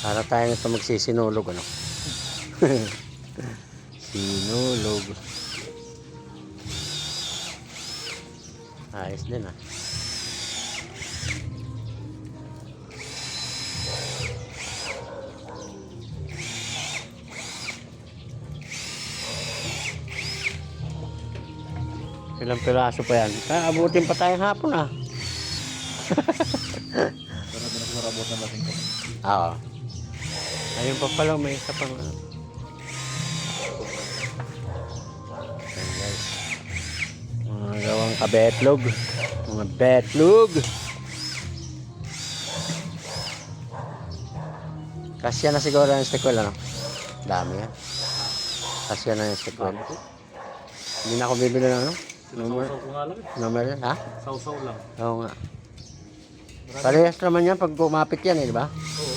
Para tayo nito magsisinulog, ano? Sinulog. Ayos din, ah. Ilang piraso pa yan? Abutin pa tayong hapon, ah. Pero pinagmarabot na natin ko. Oo. Ayun pa pala, may isa pang ano. Ayan, guys. Mga gawang kabetlog. Mga betlog. Kasya na siguro yung sequel, ano? Dami yan. Kasya na yung sequel. Hindi na ako bibili ng ano? Number? Sausaw ko nga lang eh. Number yan, ha? Sausaw lang. Oo nga. Parehas naman yan pag kumapit yan, eh, di ba? Oo.